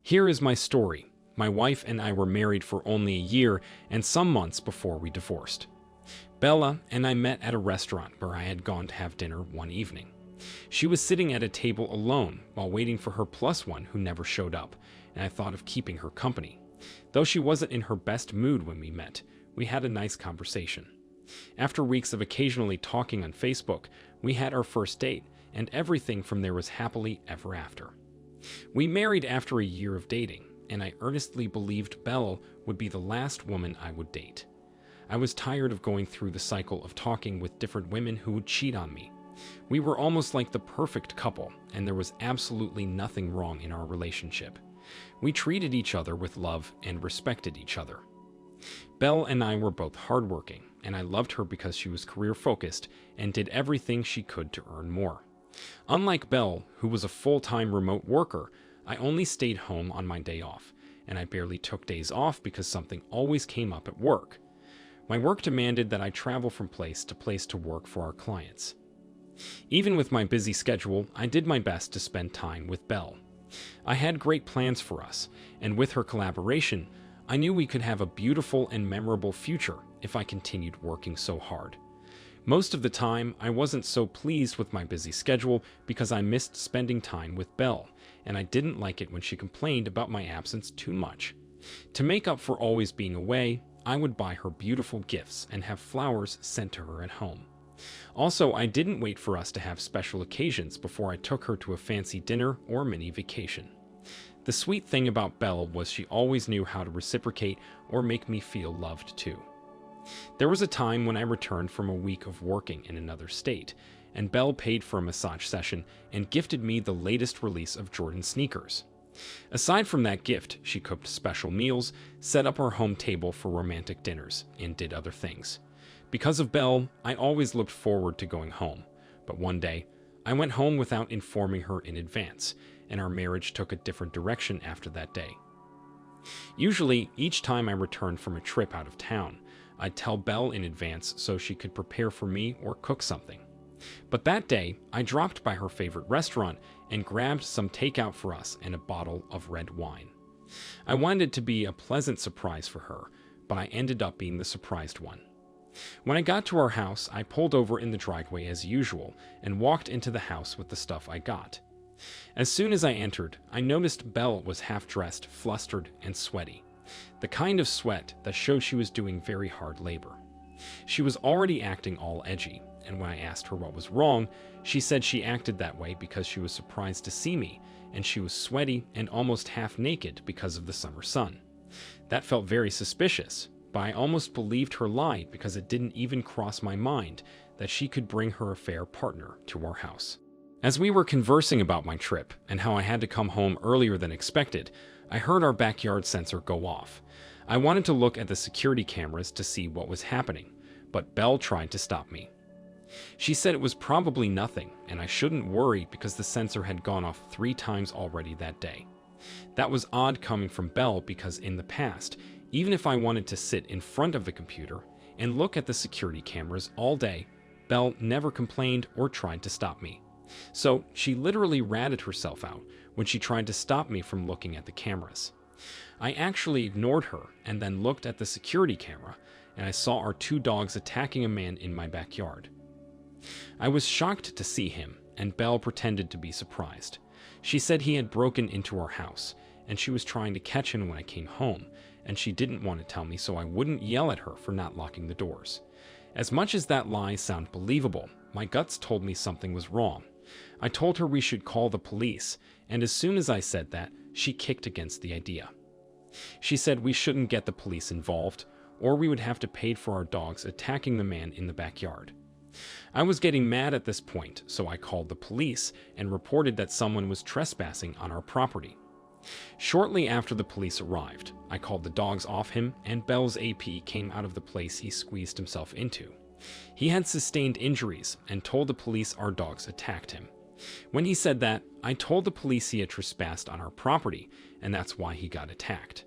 Here is my story. My wife and I were married for only a year and some months before we divorced. Bella and I met at a restaurant where I had gone to have dinner one evening. She was sitting at a table alone while waiting for her plus one who never showed up, and I thought of keeping her company. Though she wasn't in her best mood when we met, we had a nice conversation. After weeks of occasionally talking on Facebook, we had our first date, and everything from there was happily ever after. We married after a year of dating, and I earnestly believed Belle would be the last woman I would date. I was tired of going through the cycle of talking with different women who would cheat on me. We were almost like the perfect couple, and there was absolutely nothing wrong in our relationship. We treated each other with love and respected each other. Belle and I were both hardworking, and I loved her because she was career-focused and did everything she could to earn more. Unlike Belle, who was a full-time remote worker, I only stayed home on my day off, and I barely took days off because something always came up at work. My work demanded that I travel from place to work for our clients. Even with my busy schedule, I did my best to spend time with Belle. I had great plans for us, and with her collaboration, I knew we could have a beautiful and memorable future if I continued working so hard. Most of the time, I wasn't so pleased with my busy schedule because I missed spending time with Belle, and I didn't like it when she complained about my absence too much. To make up for always being away, I would buy her beautiful gifts and have flowers sent to her at home. Also, I didn't wait for us to have special occasions before I took her to a fancy dinner or mini vacation. The sweet thing about Belle was she always knew how to reciprocate or make me feel loved too. There was a time when I returned from a week of working in another state, and Belle paid for a massage session and gifted me the latest release of Jordan sneakers. Aside from that gift, she cooked special meals, set up our home table for romantic dinners, and did other things. Because of Belle, I always looked forward to going home, but one day, I went home without informing her in advance, and our marriage took a different direction after that day. Usually, each time I returned from a trip out of town, I'd tell Belle in advance so she could prepare for me or cook something. But that day, I dropped by her favorite restaurant and grabbed some takeout for us and a bottle of red wine. I wanted it to be a pleasant surprise for her, but I ended up being the surprised one. When I got to our house, I pulled over in the driveway as usual and walked into the house with the stuff I got. As soon as I entered, I noticed Belle was half-dressed, flustered, and sweaty. The kind of sweat that showed she was doing very hard labor. She was already acting all edgy, and when I asked her what was wrong, she said she acted that way because she was surprised to see me, and she was sweaty and almost half naked because of the summer sun. That felt very suspicious, but I almost believed her lie because it didn't even cross my mind that she could bring her affair partner to our house. As we were conversing about my trip and how I had to come home earlier than expected, I heard our backyard sensor go off. I wanted to look at the security cameras to see what was happening, but Belle tried to stop me. She said it was probably nothing, and I shouldn't worry because the sensor had gone off 3 times already that day. That was odd coming from Belle because in the past, even if I wanted to sit in front of the computer and look at the security cameras all day, Belle never complained or tried to stop me. So she literally ratted herself out when she tried to stop me from looking at the cameras. I actually ignored her and then looked at the security camera, and I saw our 2 dogs attacking a man in my backyard. I was shocked to see him, and Belle pretended to be surprised. She said he had broken into our house, and she was trying to catch him when I came home, and she didn't want to tell me so I wouldn't yell at her for not locking the doors. As much as that lie sounded believable, my guts told me something was wrong. I told her we should call the police, and as soon as I said that, she kicked against the idea. She said we shouldn't get the police involved, or we would have to pay for our dogs attacking the man in the backyard. I was getting mad at this point, so I called the police and reported that someone was trespassing on our property. Shortly after the police arrived, I called the dogs off him, and Belle's AP came out of the place he squeezed himself into. He had sustained injuries and told the police our dogs attacked him. When he said that, I told the police he had trespassed on our property, and that's why he got attacked.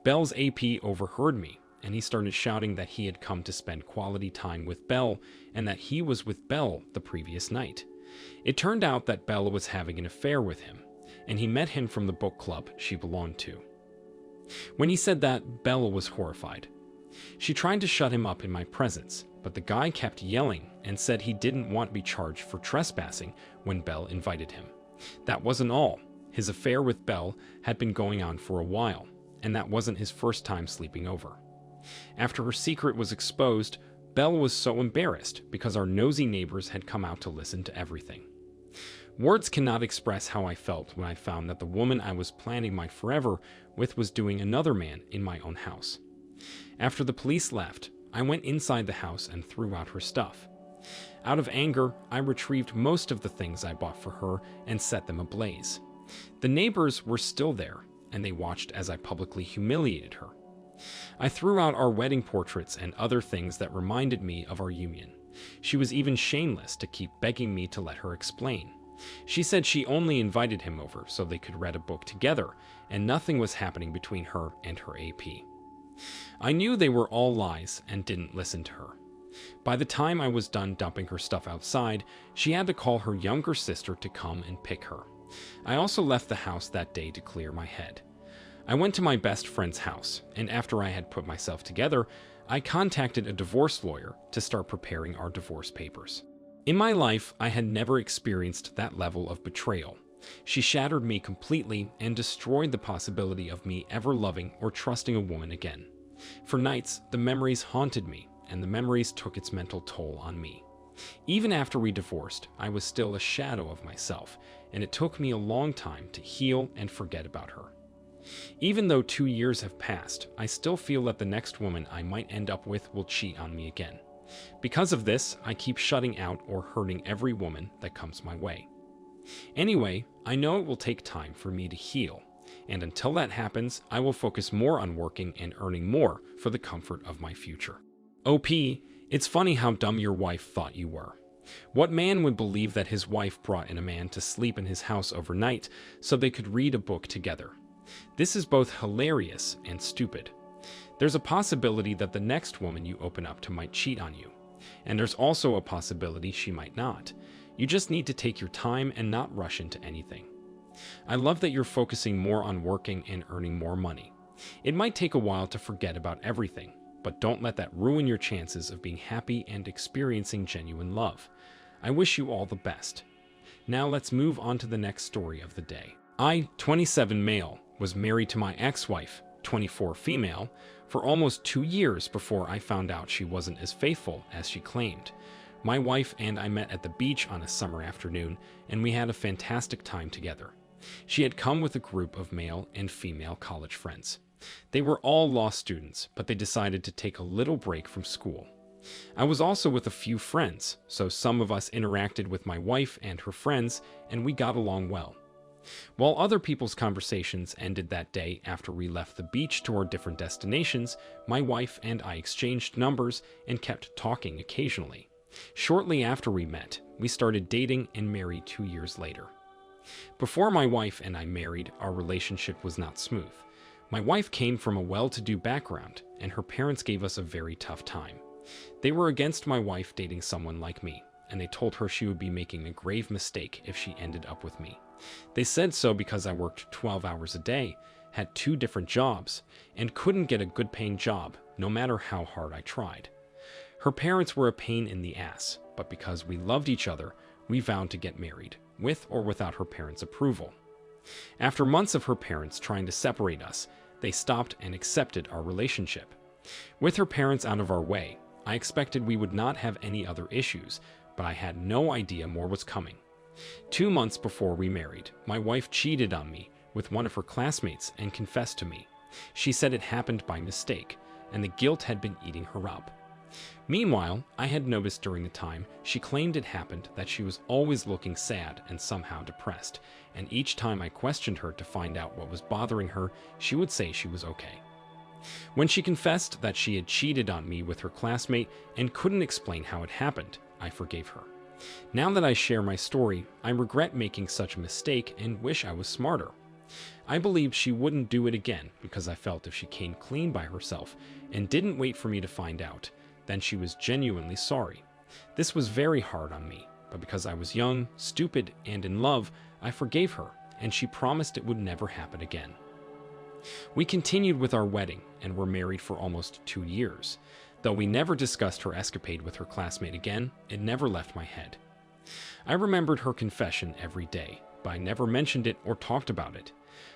Belle's AP overheard me, and he started shouting that he had come to spend quality time with Belle and that he was with Belle the previous night. It turned out that Belle was having an affair with him, and he met him from the book club she belonged to. When he said that, Bella was horrified. She tried to shut him up in my presence, but the guy kept yelling and said he didn't want to be charged for trespassing when Belle invited him. That wasn't all. His affair with Belle had been going on for a while, and that wasn't his first time sleeping over. After her secret was exposed, Belle was so embarrassed because our nosy neighbors had come out to listen to everything. Words cannot express how I felt when I found that the woman I was planning my forever with was doing another man in my own house. After the police left, I went inside the house and threw out her stuff. Out of anger, I retrieved most of the things I bought for her and set them ablaze. The neighbors were still there, and they watched as I publicly humiliated her. I threw out our wedding portraits and other things that reminded me of our union. She was even shameless to keep begging me to let her explain. She said she only invited him over so they could read a book together, and nothing was happening between her and her AP. I knew they were all lies and didn't listen to her. By the time I was done dumping her stuff outside, she had to call her younger sister to come and pick her. I also left the house that day to clear my head. I went to my best friend's house, and after I had put myself together, I contacted a divorce lawyer to start preparing our divorce papers. In my life, I had never experienced that level of betrayal. She shattered me completely and destroyed the possibility of me ever loving or trusting a woman again. For nights, the memories haunted me, and the memories took its mental toll on me. Even after we divorced, I was still a shadow of myself, and it took me a long time to heal and forget about her. Even though 2 years have passed, I still feel that the next woman I might end up with will cheat on me again. Because of this, I keep shutting out or hurting every woman that comes my way. Anyway, I know it will take time for me to heal, and until that happens, I will focus more on working and earning more for the comfort of my future. OP, it's funny how dumb your wife thought you were. What man would believe that his wife brought in a man to sleep in his house overnight so they could read a book together? This is both hilarious and stupid. There's a possibility that the next woman you open up to might cheat on you, and there's also a possibility she might not. You just need to take your time and not rush into anything. I love that you're focusing more on working and earning more money. It might take a while to forget about everything, but don't let that ruin your chances of being happy and experiencing genuine love. I wish you all the best. Now let's move on to the next story of the day. I, 27 male, was married to my ex-wife, 24 female, for almost 2 years before I found out she wasn't as faithful as she claimed. My wife and I met at the beach on a summer afternoon, and we had a fantastic time together. She had come with a group of male and female college friends. They were all law students, but they decided to take a little break from school. I was also with a few friends, so some of us interacted with my wife and her friends, and we got along well. While other people's conversations ended that day after we left the beach to our different destinations, my wife and I exchanged numbers and kept talking occasionally. Shortly after we met, we started dating and married 2 years later. Before my wife and I married, our relationship was not smooth. My wife came from a well-to-do background, and her parents gave us a very tough time. They were against my wife dating someone like me, and they told her she would be making a grave mistake if she ended up with me. They said so because I worked 12 hours a day, had 2 different jobs, and couldn't get a good-paying job, no matter how hard I tried. Her parents were a pain in the ass, but because we loved each other, we vowed to get married, with or without her parents' approval. After months of her parents trying to separate us, they stopped and accepted our relationship. With her parents out of our way, I expected we would not have any other issues, but I had no idea more was coming. 2 months before we married, my wife cheated on me with one of her classmates and confessed to me. She said it happened by mistake, and the guilt had been eating her up. Meanwhile, I had noticed during the time she claimed it happened that she was always looking sad and somehow depressed, and each time I questioned her to find out what was bothering her, she would say she was okay. When she confessed that she had cheated on me with her classmate and couldn't explain how it happened, I forgave her. Now that I share my story, I regret making such a mistake and wish I was smarter. I believed she wouldn't do it again because I felt if she came clean by herself and didn't wait for me to find out, then she was genuinely sorry. This was very hard on me, but because I was young, stupid, and in love, I forgave her, and she promised it would never happen again. We continued with our wedding and were married for almost 2 years. Though we never discussed her escapade with her classmate again, it never left my head. I remembered her confession every day, but I never mentioned it or talked about it.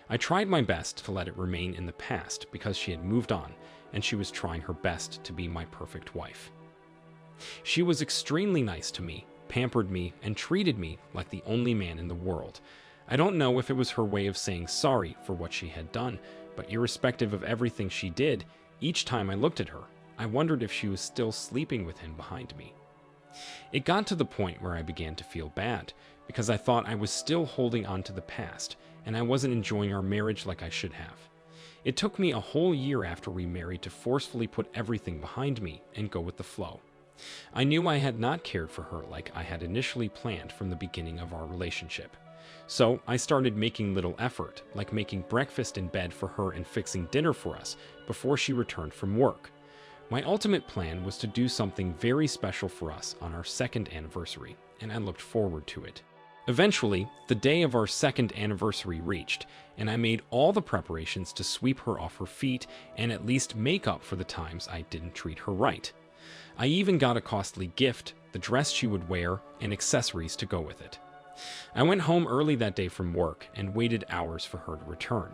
I tried my best to let it remain in the past because she had moved on and she was trying her best to be my perfect wife. She was extremely nice to me, pampered me, and treated me like the only man in the world. I don't know if it was her way of saying sorry for what she had done, but irrespective of everything she did, each time I looked at her, I wondered if she was still sleeping with him behind me. It got to the point where I began to feel bad, because I thought I was still holding on to the past, and I wasn't enjoying our marriage like I should have. It took me a whole year after we married to forcefully put everything behind me and go with the flow. I knew I had not cared for her like I had initially planned from the beginning of our relationship. So I started making little effort, like making breakfast in bed for her and fixing dinner for us before she returned from work. My ultimate plan was to do something very special for us on our second anniversary, and I looked forward to it. Eventually, the day of our second anniversary reached, and I made all the preparations to sweep her off her feet and at least make up for the times I didn't treat her right. I even got a costly gift, the dress she would wear, and accessories to go with it. I went home early that day from work and waited hours for her to return.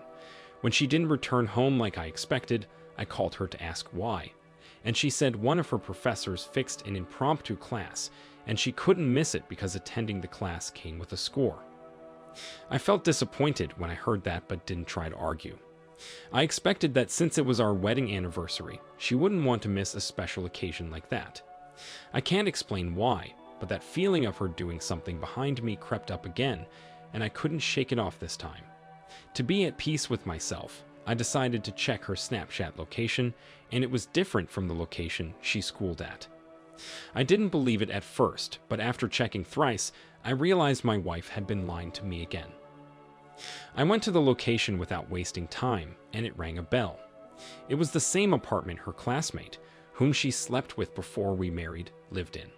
When she didn't return home like I expected, I called her to ask why. And she said one of her professors fixed an impromptu class, and she couldn't miss it because attending the class came with a score. I felt disappointed when I heard that but didn't try to argue. I expected that since it was our wedding anniversary, she wouldn't want to miss a special occasion like that. I can't explain why, but that feeling of her doing something behind me crept up again, and I couldn't shake it off this time. To be at peace with myself, I decided to check her Snapchat location, and it was different from the location she schooled at. I didn't believe it at first, but after checking thrice, I realized my wife had been lying to me again. I went to the location without wasting time, and it rang a bell. It was the same apartment her classmate, whom she slept with before we married, lived in.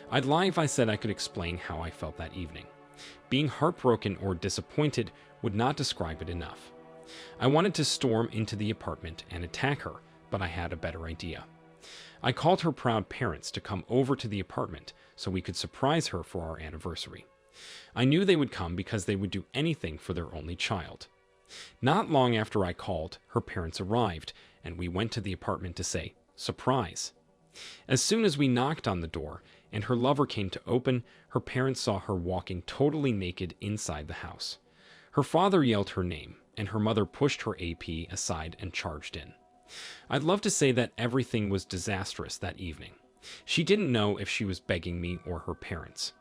I'd lie if I said I could explain how I felt that evening. Being heartbroken or disappointed would not describe it enough. I wanted to storm into the apartment and attack her, but I had a better idea. I called her proud parents to come over to the apartment so we could surprise her for our anniversary. I knew they would come because they would do anything for their only child. Not long after I called, her parents arrived, and we went to the apartment to say, "Surprise." As soon as we knocked on the door and her lover came to open, her parents saw her walking totally naked inside the house. Her father yelled her name, and her mother pushed her AP aside and charged in. I'd love to say that everything was disastrous that evening. She didn't know if she was begging me or her parents.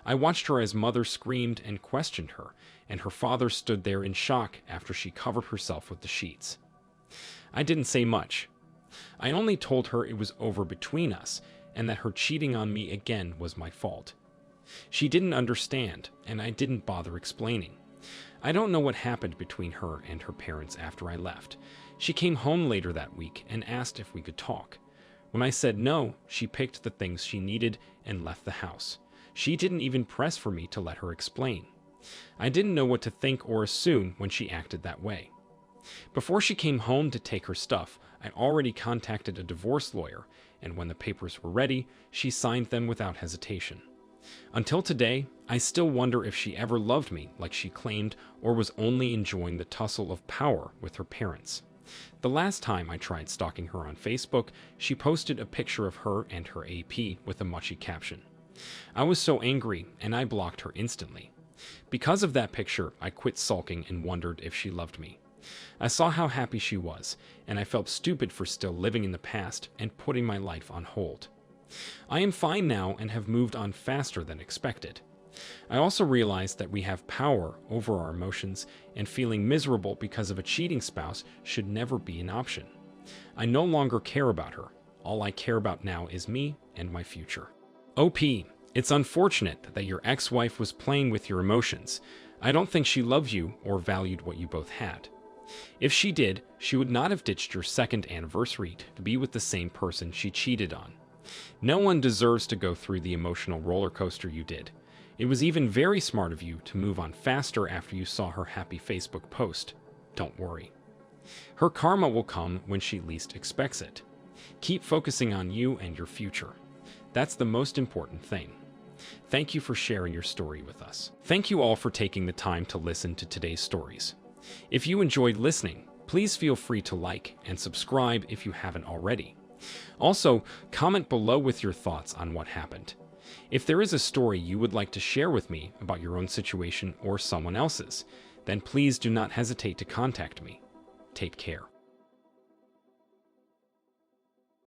I watched her as mother screamed and questioned her, and her father stood there in shock after she covered herself with the sheets. I didn't say much. I only told her it was over between us, and that her cheating on me again was my fault. She didn't understand, and I didn't bother explaining. I don't know what happened between her and her parents after I left. She came home later that week and asked if we could talk. When I said no, she picked the things she needed and left the house. She didn't even press for me to let her explain. I didn't know what to think or assume when she acted that way. Before she came home to take her stuff, I already contacted a divorce lawyer, and when the papers were ready, she signed them without hesitation. Until today, I still wonder if she ever loved me like she claimed or was only enjoying the tussle of power with her parents. The last time I tried stalking her on Facebook, she posted a picture of her and her AP with a mushy caption. I was so angry, and I blocked her instantly. Because of that picture, I quit sulking and wondered if she loved me. I saw how happy she was, and I felt stupid for still living in the past and putting my life on hold. I am fine now and have moved on faster than expected. I also realized that we have power over our emotions, and feeling miserable because of a cheating spouse should never be an option. I no longer care about her. All I care about now is me and my future. OP, it's unfortunate that your ex-wife was playing with your emotions. I don't think she loved you or valued what you both had. If she did, she would not have ditched your second anniversary to be with the same person she cheated on. No one deserves to go through the emotional roller coaster you did. It was even very smart of you to move on faster after you saw her happy Facebook post. Don't worry. Her karma will come when she least expects it. Keep focusing on you and your future. That's the most important thing. Thank you for sharing your story with us. Thank you all for taking the time to listen to today's stories. If you enjoyed listening, please feel free to like and subscribe if you haven't already. Also, comment below with your thoughts on what happened. If there is a story you would like to share with me about your own situation or someone else's, then please do not hesitate to contact me. Take care.